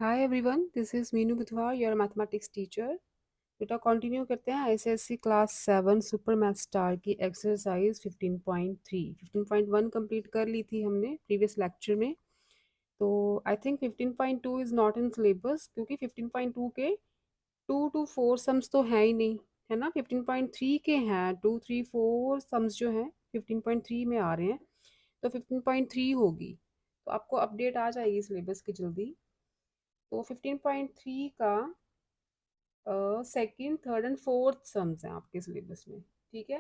Hi everyone, this is Meenu बुधवार, your mathematics teacher. बेटा continue करते हैं ICSC class 7 super math star की एक्सरसाइज 15.3। 15.1 कंप्लीट कर ली थी हमने प्रीवियस लेक्चर में। तो I think 15.2 is not in syllabus, क्योंकि 15.2 के 2 to 4 सम्स तो हैं ही नहीं, है ना। 15.3 के हैं 2, 3, 4 सम्स जो हैं 15.3 में आ रहे हैं। तो 15.3 होगी, तो आपको अपडेट आ जाएगी सिलेबस की जल्दी। तो 15.3 का second, third and fourth sums हैं आपके सिलेबस में। ठीक है,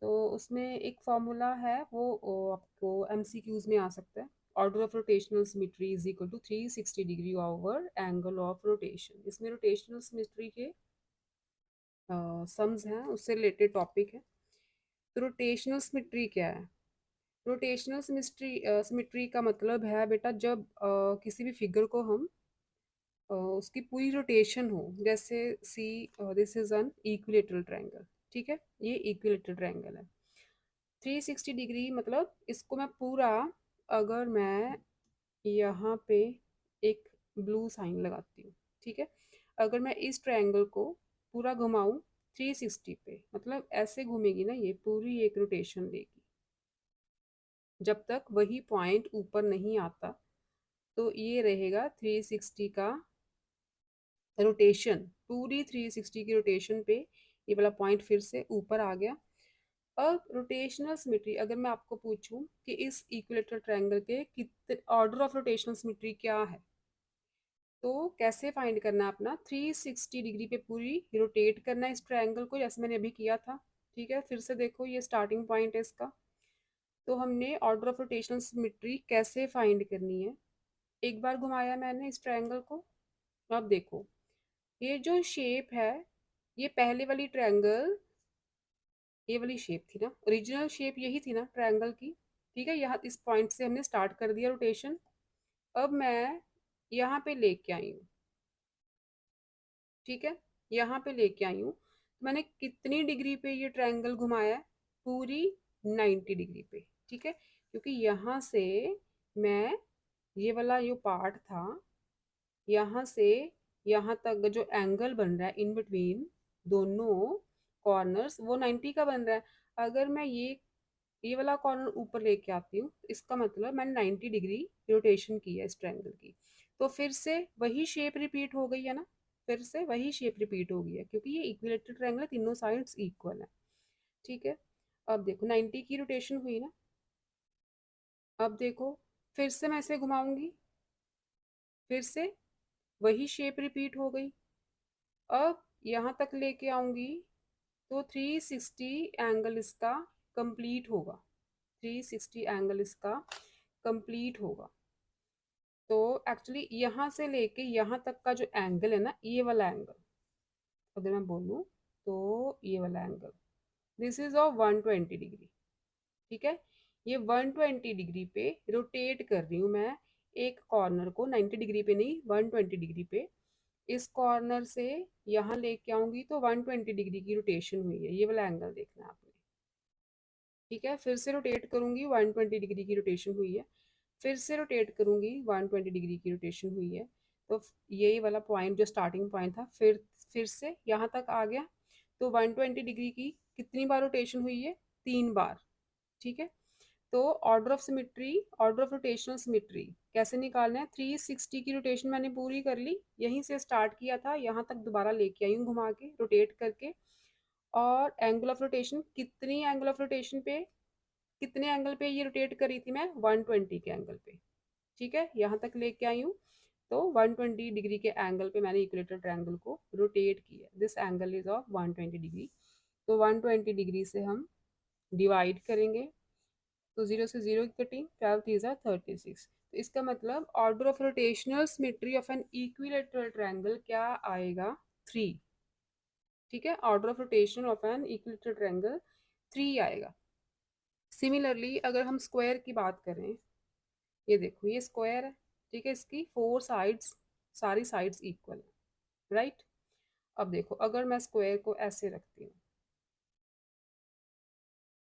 तो उसमें एक फॉर्मूला है वो आपको एमसीक्यूज में आ सकता है। Order of rotational symmetry is equal to 360 degree over angle of rotation. इसमें रोटेशनल सिमेट्री के सम्स हैं, उससे रिलेटेड टॉपिक है। तो रोटेशनल सिमेट्री क्या है? रोटेशनल सिमेट्री का मतलब है बेटा, जब किसी भी फिगर को हम उसकी पूरी रोटेशन हो, जैसे see this is an equilateral triangle. ठीक है, ये इक्विलेटरल ट्रायंगल है। 360 डिग्री मतलब इसको मैं पूरा, अगर मैं यहाँ पे एक ब्लू साइन लगाती हूँ, ठीक है, अगर मैं इस ट्रायंगल को पूरा घुमाऊँ 360 पे, मतलब ऐसे घूमेगी ना, ये पूरी एक रोटेशन लेगी। जब तक वही पॉइंट ऊपर नहीं आता तो ये रहेगा 360 का रोटेशन। पूरी 360 की रोटेशन पे ये वाला पॉइंट फिर से ऊपर आ गया। अब रोटेशनल सिमेट्री, अगर मैं आपको पूछूं कि इस इक्विलेटरल ट्रायंगल के कितने ऑर्डर ऑफ रोटेशनल सिमेट्री क्या है, तो कैसे फाइंड करना है अपना? 360 डिग्री पे पूरी रोटेट करना है इस ट्रायंगल को, जैसे मैंने अभी किया था। ठीक है, फिर से देखो, ये स्टार्टिंग पॉइंट है इसका। तो हमने ऑर्डर ऑफ रोटेशनल सिमेट्री कैसे फाइंड करनी है? एक बार घुमाया मैंने इस ट्रायंगल को। अब देखो, ये जो शेप है, ये पहले वाली ट्रायंगल, ये वाली शेप थी ना, ओरिजिनल शेप यही थी ना ट्रायंगल की। ठीक है, यहाँ इस पॉइंट से हमने स्टार्ट कर दिया रोटेशन। अब मैं यहाँ पे लेके आई हूँ। ठीक है, यहाँ पे लेके आई हूँ, तो मैंने कितनी डिग्री पे ये ट्रायंगल घुमाया है? पूरी 90 डिग्री पे। ठीक है, क्योंकि यहाँ से मैं, ये वाला जो पार्ट था, यहाँ से यहाँ तक जो एंगल बन रहा है इन बिटवीन दोनों कॉर्नर्स, वो 90 का बन रहा है। अगर मैं ये वाला कॉर्नर ऊपर लेके आती हूँ, तो इसका मतलब मैंने 90 डिग्री रोटेशन की है इस ट्रायंगल की। तो फिर से वही शेप रिपीट हो गई है ना, फिर से वही शेप रिपीट हो गई है, क्योंकि ये इक्विलेटरल ट्रायंगल है, तीनों साइड्स इक्वल है। ठीक है, अब देखो 90 की रोटेशन हुई ना। अब देखो, फिर से मैं इसे घुमाऊंगी, फिर से वही शेप रिपीट हो गई। अब यहाँ तक लेके आऊंगी, तो 360 एंगल इसका कंप्लीट होगा। 360 एंगल इसका कंप्लीट होगा। तो एक्चुअली यहाँ से लेके यहाँ तक का जो एंगल है ना, ये वाला एंगल, अगर मैं बोलूँ, तो ये वाला angle, this is of 120 degree. ठीक है, ये 120 डिग्री पे रोटेट कर रही हूँ मैं एक कॉर्नर को, 90 डिग्री पे नहीं, 120 डिग्री पे। इस कॉर्नर से यहाँ लेके आऊंगी तो 120 डिग्री की रोटेशन हुई है, ये वाला एंगल देखना है आपने। ठीक है, फिर से रोटेट करूंगी, 120 डिग्री की रोटेशन हुई है। फिर से रोटेट करूंगी, 120 डिग्री की रोटेशन हुई है। तो यही वाला पॉइंट जो स्टार्टिंग पॉइंट था, फिर से यहाँ तक आ गया। तो 120 डिग्री की कितनी बार रोटेशन हुई है? 3 बार। ठीक है, तो order of symmetry, order of rotational symmetry कैसे निकालना है? 360 की रोटेशन मैंने पूरी कर ली, यहीं से स्टार्ट किया था, यहाँ तक दोबारा लेके आई हूँ घुमा के, रोटेट करके। और एंगल ऑफ रोटेशन, कितनी एंगल ऑफ रोटेशन पे, कितने एंगल पे ये रोटेट करी थी मैं? 120 के एंगल पे। ठीक है, यहाँ तक लेके आई हूँ। तो 120 डिग्री के एंगल पे मैंने इक्वेटर ट्रायंगल को रोटेट किया। This angle is of 120 degree. तो 120 डिग्री से हम डिवाइड करेंगे, तो 0 से 0 की कटिंग, 12 3 36। तो इसका मतलब order of rotational symmetry of an equilateral triangle क्या आएगा? 3। ठीक है, order of rotation of an equilateral triangle 3 आएगा। सिमिलरली अगर हम स्क्वायर की बात करें, ये देखो, ये स्क्वायर है। ठीक है, इसकी 4 साइड्स, सारी साइड्स इक्वल है, राइट। अब देखो, अगर मैं स्क्वायर को ऐसे रखती हूँ,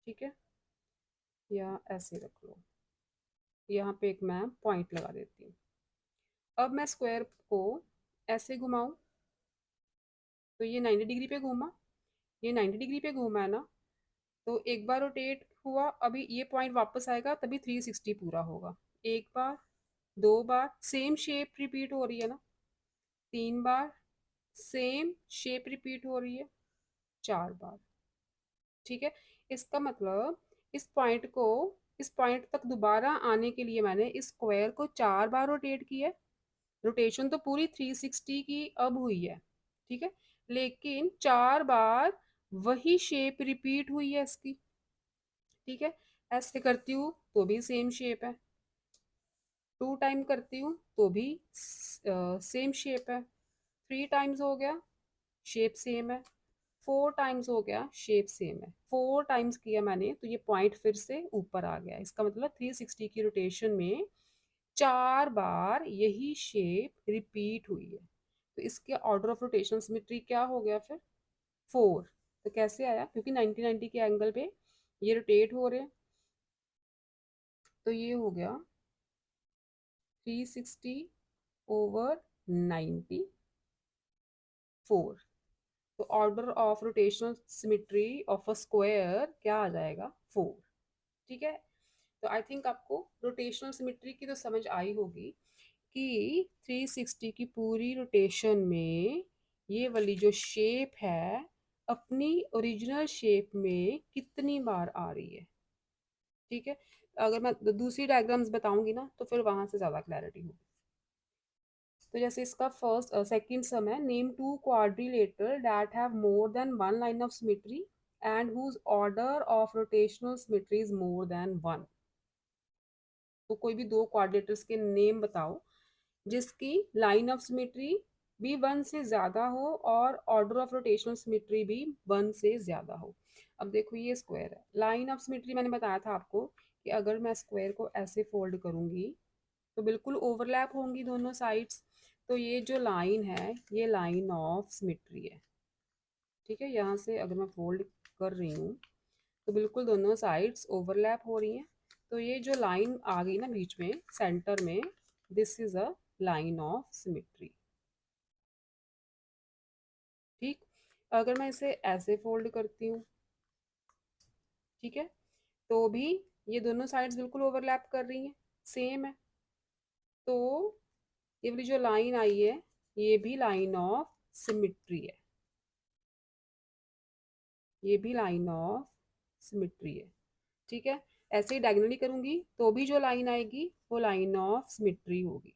ठीक है, या ऐसे रख लो, यहाँ पे एक मैं पॉइंट लगा देती हूँ। अब मैं स्क्वायर को ऐसे घुमाऊं, तो ये 90 डिग्री पे घूमा, ये 90 डिग्री पे घूमा है ना, तो एक बार रोटेट हुआ, अभी ये पॉइंट वापस आएगा तभी 360 पूरा होगा। एक बार, दो बार, सेम शेप रिपीट हो रही है ना, तीन बार, सेम शेप रिपीट हो रही है, चार बार। ठीक है, इसका मतलब इस पॉइंट तक दोबारा आने के लिए मैंने इस स्क्वायर को चार बार रोटेट किया है। रोटेशन तो पूरी 360 की अब हुई है, ठीक है, लेकिन चार बार वही शेप रिपीट हुई है इसकी। ठीक है, ऐसे करती हूँ तो भी सेम शेप है, टू टाइम करती हूँ तो भी सेम शेप है, थ्री टाइम्स हो गया, शेप सेम है, फोर टाइम्स हो गया, शेप सेम है, फोर टाइम्स किया मैंने तो ये पॉइंट फिर से ऊपर आ गया। इसका मतलब 360 की रोटेशन में चार बार यही शेप रिपीट हुई है, तो इसके ऑर्डर ऑफ रोटेशन सिमेट्री क्या हो गया फिर, फोर। तो कैसे आया, क्योंकि 90 के एंगल पे ये रोटेट हो रहे हैं, तो ये हो गया 360 ओवर 90, फोर। तो order of rotational symmetry of a square क्या आ जाएगा, फोर। ठीक है, तो आई थिंक आपको रोटेशनल सिमेट्री की तो समझ आई होगी कि 360 की पूरी रोटेशन में ये वाली जो शेप है अपनी ओरिजिनल शेप में कितनी बार आ रही है। ठीक है, अगर मैं दूसरी डायग्राम्स बताऊंगी ना तो फिर वहां से ज्यादा क्लैरिटी होगी। तो जैसे इसका फर्स्ट सेकंड सम है, name two quadrilateral that have more than one line of symmetry and whose order of rotational symmetry is more than one. तो कोई भी दो क्वाड्रिलेटर्स के नेम बताओ जिसकी लाइन ऑफ सिमेट्री भी वन से ज्यादा हो और ऑर्डर ऑफ रोटेशनल सिमेट्री भी वन से ज्यादा हो। अब देखो ये स्क्वायर है, लाइन ऑफ सिमेट्री मैंने बताया था आपको कि अगर मैं स्क्वायर को ऐसे फोल्ड करूंगी तो बिल्कुल ओवरलैप होंगी दोनों साइड्स, तो ये जो लाइन है ये लाइन ऑफ सिमेट्री है। ठीक है, यहाँ से अगर मैं फोल्ड कर रही हूँ तो बिल्कुल दोनों साइड्स ओवरलैप हो रही हैं, तो ये जो लाइन आ गई ना बीच में सेंटर में, this is a line of symmetry. ठीक, अगर मैं इसे ऐसे फोल्ड करती हूँ, ठीक है, तो भी ये दोनों साइड्स बिल्कुल ओवरलैप कर रही हैं, सेम है, तो ये वाली जो लाइन आई है ये भी लाइन ऑफ सिमेट्री है, ये भी लाइन ऑफ सिमेट्री है। ठीक है, ऐसे ही डायगनली करूंगी तो भी जो लाइन आएगी वो लाइन ऑफ सिमेट्री होगी,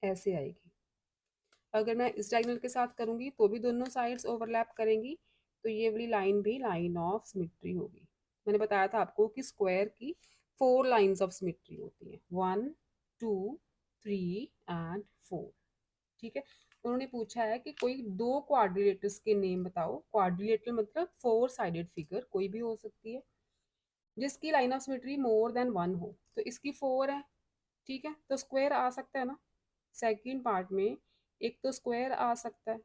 ऐसे आएगी। अगर मैं इस डायगोनल के साथ करूंगी तो भी दोनों साइड्स ओवरलैप करेंगी, तो ये वाली लाइन भी लाइन ऑफ सिमेट्री होगी। मैंने बताया था आपको कि स्क्वायर की फोर लाइंस ऑफ सिमेट्री होती हैं, one, two, three and four. ठीक है, उन्होंने पूछा है कि कोई दो क्वाड्रिलेटर्स के नेम बताओ, क्वाड्रिलेटर मतलब फोर साइडेड फिगर कोई भी हो सकती है जिसकी line of symmetry more than one हो, तो इसकी फोर है। ठीक है, तो स्क्वायर आ सकता है ना सेकंड पार्ट में, एक तो स्क्वायर आ सकता है,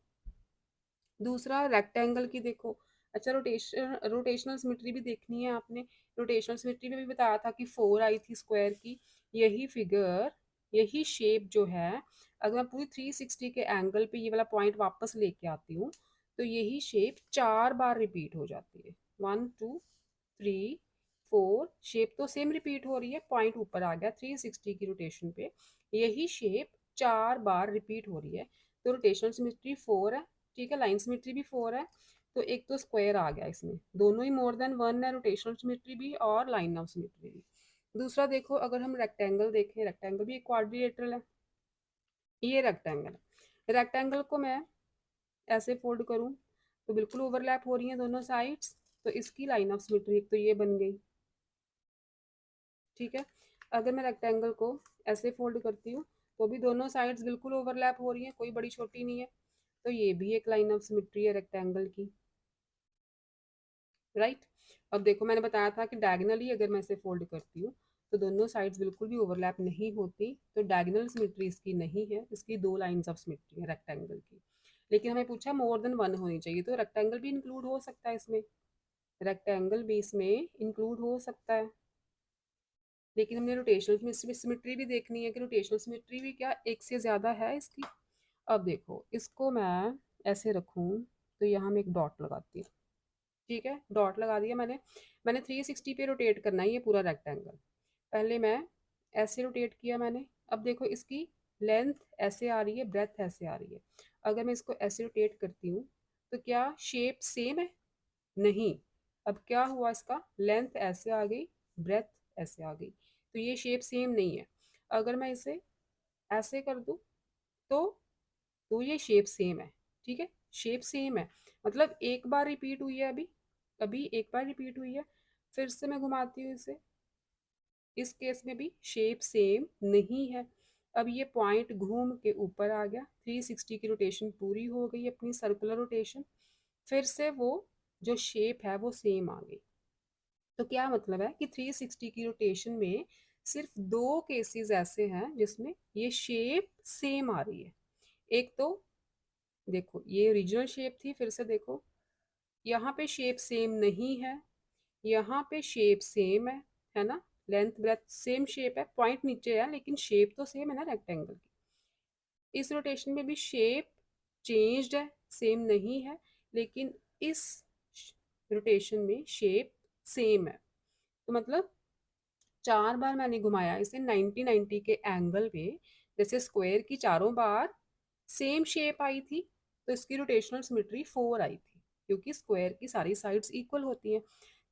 दूसरा रेक्टेंगल की देखो। अच्छा, रोटेशनल सिमेट्री भी देखनी है आपने, रोटेशनल सिमेट्री में भी बताया था कि फोर आई थी स्क्वायर की, यही फिगर, यही शेप जो है, अगर मैं पूरी 360 के एंगल पे ये वाला पॉइंट वापस लेके आती हूँ तो यही शेप चार बार रिपीट हो जाती है, one, two, three, four, shape तो सेम रिपीट हो रही है, पॉइंट ऊपर आ गया 360 की रोटेशन पे, यही शेप चार बार रिपीट हो रही है, तो रोटेशनल सिमेट्री फोर है। ठीक है, लाइन सिमेट्री भी फोर है, तो एक तो स्क्वायर आ गया इसमें, दोनों ही मोर देन वन है, रोटेशनल सिमेट्री भी और लाइन ऑफ सिमेट्री भी। दूसरा देखो, अगर हम रेक्टेंगल देखें, रेक्टेंगल भी एक क्वाड्रिलेटरल है, ये रेक्टेंगल, रेक्टेंगल को मैं ऐसे फोल्ड करूं तो बिल्कुल ओवरलैप हो रही हैं दोनों साइड्स, तो इसकी लाइन ऑफ सिमेट्री एक तो ये बन गई। ठीक है, अगर मैं रेक्टेंगल को ऐसे फोल्ड करती हूँ तो भी दोनों साइड्स बिल्कुल ओवरलैप हो रही हैं, कोई बड़ी छोटी नहीं है, तो ये भी एक लाइन ऑफ सिमेट्री है रेक्टेंगल की। राइट, अब देखो मैंने बताया था कि डायगनली अगर मैं इसे फोल्ड करती हूँ तो दोनों साइड्स बिल्कुल भी ओवरलैप नहीं होती, तो डायगनल सिमेट्री इसकी नहीं है, इसकी दो लाइंस ऑफ सिमेट्री है रेक्टेंगल की। लेकिन हमें पूछा मोर देन वन होनी चाहिए, तो रेक्टेंगल भी इंक्लूड हो सकता है इसमें, रेक्टेंगल भी इसमें इंक्लूड हो सकता है। लेकिन हमने रोटेशनल सिमेट्री भी देखनी है कि रोटेशनल सिमेट्री भी क्या एक से ज़्यादा है इसकी। अब देखो इसको मैं ऐसे रखूँ तो यहाँ मैं एक डॉट लगाती हूँ। ठीक है, डॉट लगा दिया मैंने। मैंने 360 पे रोटेट करना है ये पूरा रेक्टेंगल। पहले मैं ऐसे रोटेट किया मैंने। अब देखो इसकी लेंथ ऐसे आ रही है, ब्रेथ ऐसे आ रही है। अगर मैं इसको ऐसे रोटेट करती हूँ तो क्या शेप सेम है? नहीं। अब क्या हुआ, इसका लेंथ ऐसे आ गई, ब्रेथ ऐसे आ गई, तो ये शेप सेम नहीं है। अगर मैं इसे ऐसे कर दूं तो ये शेप सेम है। ठीक है, शेप सेम है, मतलब एक बार रिपीट हुई है, अभी अभी एक बार रिपीट हुई है। फिर से मैं घुमाती हूँ इसे, इस केस में भी शेप सेम नहीं है। अब ये पॉइंट घूम के ऊपर आ गया, 360 की रोटेशन पूरी हो गई अपनी सर्कुलर रोटेशन। फिर से वो जो शेप है वो सेम आ गई। तो क्या मतलब है कि 360 की रोटेशन में सिर्फ दो केसेस ऐसे हैं जिसमें ये शेप सेम आ रही है। एक तो देखो ये ओरिजिनल शेप थी, फिर से देखो यहाँ पे शेप सेम नहीं है, यहाँ पे शेप सेम है ना। लेंथ ब्रेथ सेम शेप है, पॉइंट नीचे है लेकिन शेप तो सेम है ना रेक्टेंगल की। इस रोटेशन में भी शेप चेंज्ड है, सेम नहीं है, लेकिन इस रोटेशन में शेप सेम है। तो मतलब चार बार मैंने घुमाया इसे 90-90 के एंगल पे। जैसे स्क्वायर की चारों बार सेम शेप आई थी तो इसकी रोटेशनल सिमेट्री 4 आई थी, क्योंकि स्क्वायर की सारी साइड्स इक्वल होती हैं।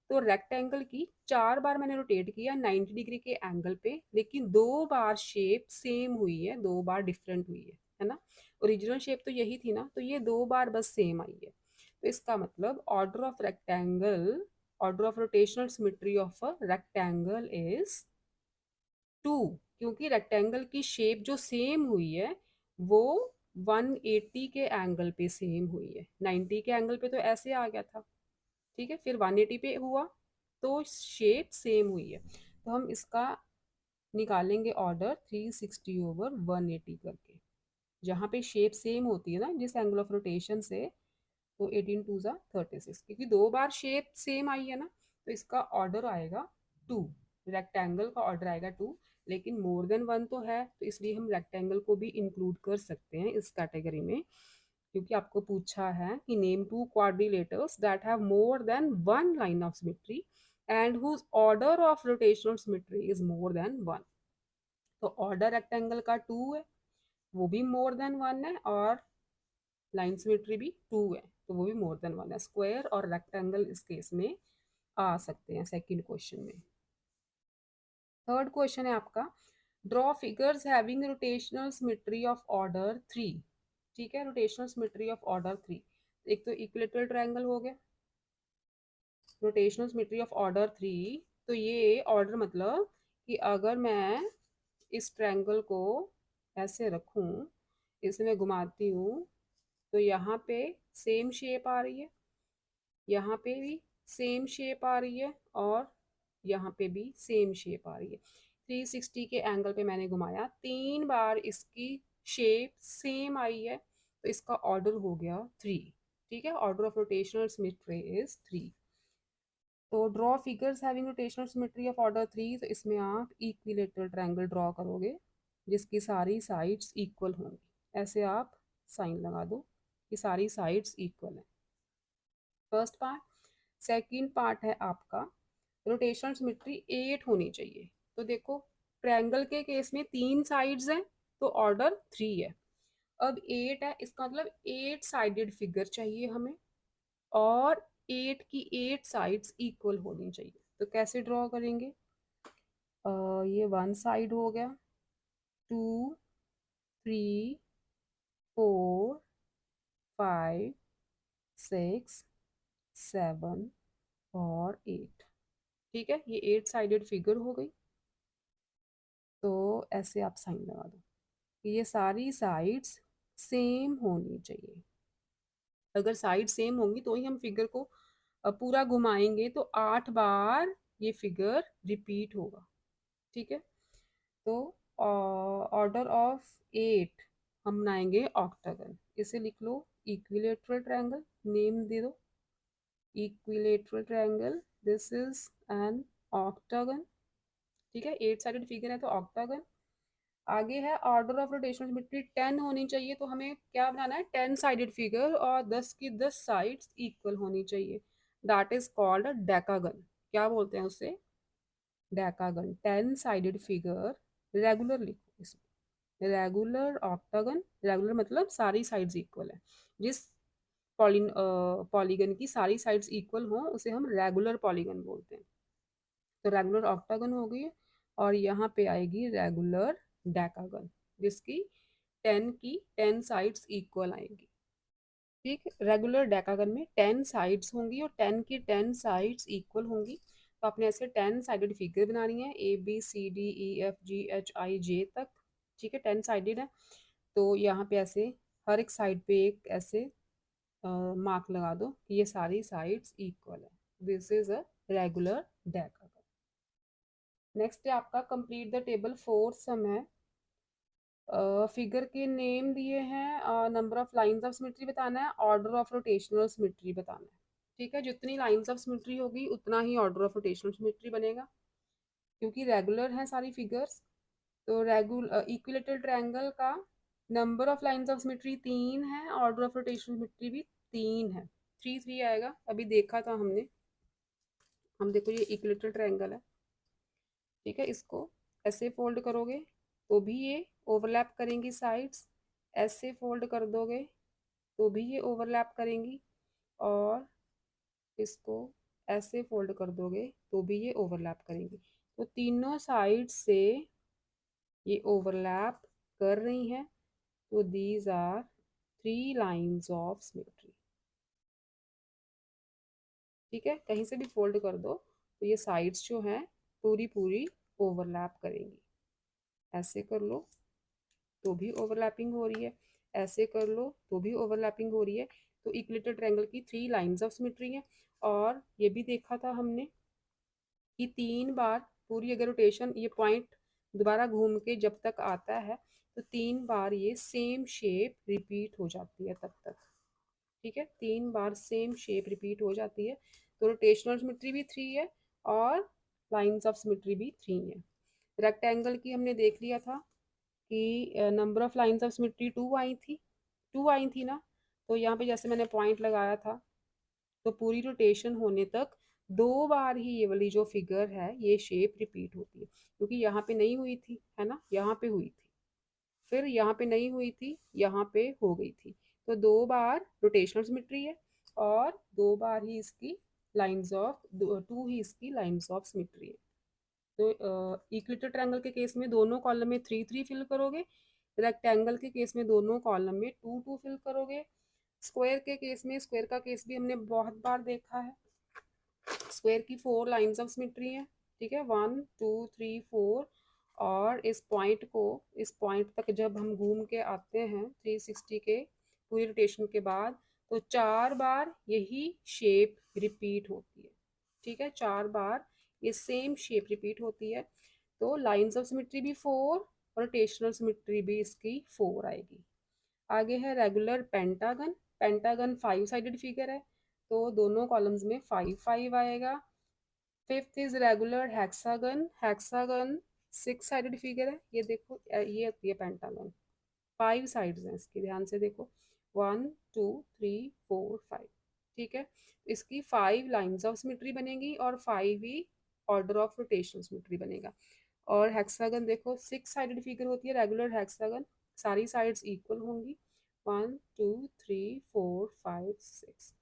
तो रेक्टेंगल की चार बार मैंने रोटेट किया 90 डिग्री के एंगल पे, लेकिन दो बार शेप सेम हुई है, दो बार डिफरेंट हुई है ना। ओरिजिनल शेप तो यही थी ना, तो ये दो बार बस सेम आई है। तो इसका मतलब order of rectangle, order of rotational symmetry of a rectangle is 2, क्योंकि रेक्टेंगल की शेप जो सेम हुई है वो 180 के एंगल पे सेम हुई है। 90 के एंगल पे तो ऐसे आ गया था, ठीक है, फिर 180 पे हुआ तो शेप सेम हुई है। तो हम इसका निकालेंगे ऑर्डर 360 ओवर 180 करके। जहाँ पे शेप सेम होती है ना जिस एंगल ऑफ रोटेशन से, तो 18 टू ज़ा 36, क्योंकि दो बार शेप सेम आई है ना, तो इसका ऑर्डर आएगा 2। रेक्टेंगल का ऑर्डर आएगा 2, लेकिन मोर देन वन तो है, तो इसलिए हम रेक्टेंगल को भी इंक्लूड कर सकते हैं इस कैटेगरी में। क्योंकि आपको पूछा है कि name two quadrilaterals that have more than one line of symmetry and whose order of rotational symmetry is more than one. तो ऑर्डर रेक्टेंगल का 2 है, वो भी मोर देन वन है, और लाइन सिमेट्री भी 2 है, तो वो भी मोर देन वन है। स्क्वायर और रेक्टेंगल इस केस में आ सकते हैं सेकंड क्वेश्चन में। थर्ड क्वेश्चन है आपका, draw figures having rotational symmetry of order 3। ठीक है, रोटेशनल सिमेट्री ऑफ ऑर्डर 3। एक तो इक्विलेटरल ट्रायंगल हो गया, रोटेशनल सिमेट्री ऑफ ऑर्डर 3। तो ये ऑर्डर मतलब कि अगर मैं इस ट्रायंगल को ऐसे रखूं, इसे मैं घुमाती हूँ तो यहाँ पे सेम शेप आ रही है, यहाँ पे भी सेम शेप आ रही है, और यहाँ पे भी सेम शेप आ रही है। 360 के एंगल पे मैंने घुमाया, तीन बार इसकी शेप सेम आई है, तो इसका ऑर्डर हो गया 3। ठीक है, order of rotational symmetry is 3। तो draw figures having rotational symmetry of order 3, तो इसमें आप इक्विलेटरल ट्रायंगल ड्रॉ करोगे जिसकी सारी साइड्स इक्वल होंगी। ऐसे आप साइन लगा दो कि सारी साइड्स इक्वल है, फर्स्ट पार्ट। सेकंड पार्ट है आपका, रोटेशनल सिमेट्री 8 होनी चाहिए। तो देखो ट्रायंगल के केस में तीन साइड्स हैं तो ऑर्डर 3 है। अब 8 है, इसका मतलब 8 साइडेड फिगर चाहिए हमें, और 8 की 8 साइड्स इक्वल होनी चाहिए। तो कैसे ड्रॉ करेंगे? ये वन साइड हो गया, 2, 3, 4, 5, 6, 7 और 8। ठीक है, ये 8 साइडेड फिगर हो गई। तो ऐसे आप साइन लगा दो कि ये सारी साइड्स सेम होनी चाहिए। अगर साइड सेम होंगी तो ही हम फिगर को पूरा घुमाएंगे, तो 8 बार ये फिगर रिपीट होगा। ठीक है, तो ऑर्डर ऑफ 8 हम बनाएंगे ऑक्टागन। इसे लिख लो इक्विलेटरल ट्रायंगल, नेम दे दो equilateral triangle, this is an octagon. ठीक है, 8 साइडेड फिगर है तो ऑक्टागन। आगे है ऑर्डर ऑफ रोटेशनल सिमेट्री 10 होनी चाहिए, तो हमें क्या बनाना है, 10 साइडेड फिगर और 10 की 10 साइड्स इक्वल होनी चाहिए, that is called a decagon. क्या बोलते हैं उसे, डेकागन। 10 साइडेड फिगर, रेगुलर लिखो इसमें, रेगुलर ऑक्टागन, रेगुलर मतलब सारी साइड्स इक्वल है, जिस पॉलीगन की सारी साइड्स इक्वल हो उसे हम रेगुलर पॉलीगन बोलते हैं। तो रेगुलर ऑक्टागन हो गई, और यहाँ पे आएगी रेगुलर डेकागन, जिसकी 10 की 10 साइड्स इक्वल आएंगी। ठीक, रेगुलर डेकागन में 10 साइड्स होंगी और 10 की 10 साइड्स इक्वल होंगी। तो आपने ऐसे 10 साइडेड फिगर बनानी है, ABCDEFGHIJ तक। ठीक है, 10 साइडेड है, तो यहाँ पे ऐसे हर एक साइड पे एक ऐसे मार्क लगा दो कि ये सारी साइड्स इक्वल है। This is a regular decagon. Next है आपका कंप्लीट द टेबल। फोर्थ सम है, फिगर के नेम दिए हैं, number of lines of symmetry बताना है, ऑर्डर ऑफ रोटेशनल सिमेट्री बताना है। ठीक है, जितनी लाइंस ऑफ सिमेट्री होगी उतना ही ऑर्डर ऑफ रोटेशनल सिमेट्री बनेगा, क्योंकि रेगुलर है सारी फिगर्स। तो रेगुलर इक्विलेटरल ट्रायंगल का number of lines of symmetry 3 है, ऑर्डर ऑफ रोटेशनल सिमेट्री भी 3 है, 3 3 आएगा। अभी देखा था हमने, हम देखो ये इक्विलेटरल ट्रायंगल है। ठीक है, इसको ऐसे फोल्ड करोगे तो भी ये ओवरलैप करेंगी साइड्स, ऐसे फोल्ड कर दोगे तो भी ये ओवरलैप करेंगी, और इसको ऐसे फोल्ड कर दोगे तो भी ये ओवरलैप करेंगी। तो तीनों साइड से ये ओवरलैप कर रही हैं, तो these are 3 lines of symmetry. ठीक है, कहीं से भी फोल्ड कर दो तो ये साइड्स जो हैं पूरी पूरी ओवरलैप करेंगी। ऐसे कर लो तो भी ओवरलैपिंग हो रही है, ऐसे कर लो तो भी ओवरलैपिंग हो रही है। तो इक्विलेटरल ट्रायंगल की 3 लाइंस ऑफ सिमेट्री है। और ये भी देखा था हमने कि 3 बार पूरी अगर रोटेशन ये पॉइंट दोबारा घूम के जब तक आता है तो 3 बार ये सेम शेप रिपीट हो जाती है तब तक। ठीक है, 3 बार सेम शेप रिपीट हो जाती है। तो रोटेशनल सिमेट्री भी 3 है और लाइंस ऑफ सिमेट्री भी 3 है। रेक्टेंगल की हमने देख लिया था कि number of lines of symmetry 2 आई थी ना। तो यहाँ पे जैसे मैंने पॉइंट लगाया था, तो पूरी रोटेशन होने तक 2 बार ही ये वाली जो फिगर है ये शेप रिपीट होती है, क्योंकि यहाँ पे नहीं हुई थी, है ना, यहाँ पे हुई थी, फिर यहाँ पे नहीं हुई थी, यहाँ पे हो गई थी। तो 2 बार रोटेशनल सिमेट्री है और 2 बार ही इसकी लाइंस ऑफ 2 ही इसकी लाइंस ऑफ सिमेट्री है। तो इक्विलेटरल ट्रायंगल के केस में दोनों कॉलम में 3 3 फिल करोगे, रेक्टेंगल के केस में दोनों कॉलम में 2 2 फिल करोगे। स्क्वायर के केस में, स्क्वायर का केस भी हमने बहुत बार देखा है, स्क्वायर की 4 लाइंस ऑफ सिमेट्री है। ठीक है, 1 2 3 4, और इस पॉइंट तक जब हम घूम के आते हैं 360 के पूरी रोटेशन के बाद, तो 4 बार यही शेप रिपीट होती है। ठीक है, 4 बार ये सेम शेप रिपीट होती है। तो लाइंस ऑफ सिमेट्री भी 4 और रोटेशनल सिमेट्री भी इसकी 4 आएगी। आगे है regular pentagon. Pentagon 5 sided figure है, तो दोनों कॉलम्स में 5 5 आएगा। Fifth is regular hexagon. Hexagon 6 sided figure है, ये देखो ये होती है पेंटागन। 5 साइड्स हैं इसकी, ध्यान से देखो, 1 2 3 4 5। ठीक है, इसकी 5 लाइंस ऑफ सिमेट्री बनेगी और 5 ही ऑर्डर ऑफ रोटेशनल सिमेट्री बनेगा। और हेक्सागन देखो 6 साइडेड फिगर होती है रेगुलर हेक्सागन, सारी साइड्स इक्वल होंगी, 1 2 3 4 5 6।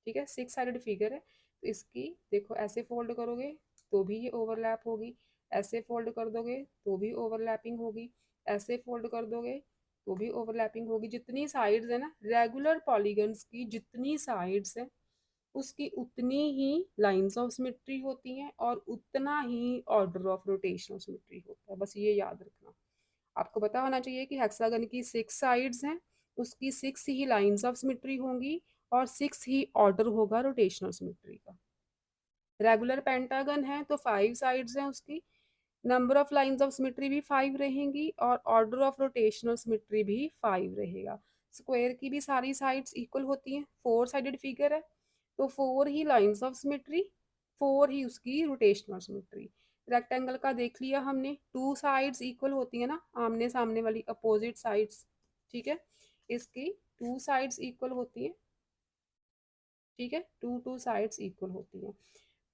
ठीक है, 6 साइडेड फिगर है, तो इसकी देखो ऐसे फोल्ड करोगे तो भी ये ओवरलैप होगी, ऐसे फोल्ड कर दोगे तो भी ओवरलैपिंग होगी, ऐसे फोल्ड कर दोगे तो भी ओवरलैपिंग होगी। जितनी साइड्स है ना, रेगुलर पॉलीगन्स की जितनी साइड्स है उसकी उतनी ही लाइंस ऑफ सिमेट्री होती हैं और उतना ही ऑर्डर ऑफ रोटेशनल सिमेट्री होता है, बस ये याद रखना। आपको पता होना चाहिए कि हेक्सागन की 6 साइड्स हैं, उसकी 6 ही लाइंस ऑफ सिमेट्री होंगी और 6 ही ऑर्डर होगा रोटेशनल सिमेट्री का। रेगुलर पेंटागन है तो 5 साइड्स हैं उसकी, number of lines of symmetry भी 5 रहेंगी और ऑर्डर ऑफ रोटेशनल सिमेट्री भी 5 रहेगा। स्क्वायर की भी सारी साइड्स इक्वल होती हैं, 4 साइडेड फिगर है, तो 4 ही लाइंस ऑफ सिमेट्री, 4 ही उसकी रोटेशनल सिमेट्री। रेक्टेंगल का देख लिया हमने, टू साइड्स इक्वल होती है ना, आमने सामने वाली अपोजिट साइड्स, ठीक है। इसकी टू साइड्स इक्वल होती है, ठीक है, टू साइड्स इक्वल होती है।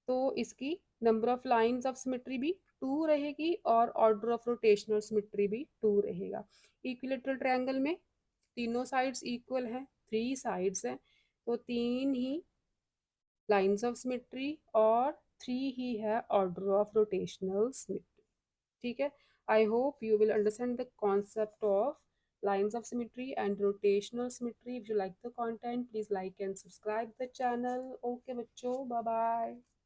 तो इसकी number of lines of symmetry भी टू रहेगी और ऑर्डर ऑफ रोटेशनल सिमेट्री भी टू रहेगा। इक्विलेटरल ट्रायंगल में तीनों साइड्स इक्वल है, थ्री साइड्स हैं, तो तीन ही लाइंस ऑफ सिमेट्री और थ्री ही है ऑर्डर ऑफ रोटेशनल सिमेट्री, ठीक है। I hope you will understand the concept of lines of symmetry and rotational symmetry. If you like the content, please like and subscribe the channel. Okay बच्चों, bye bye.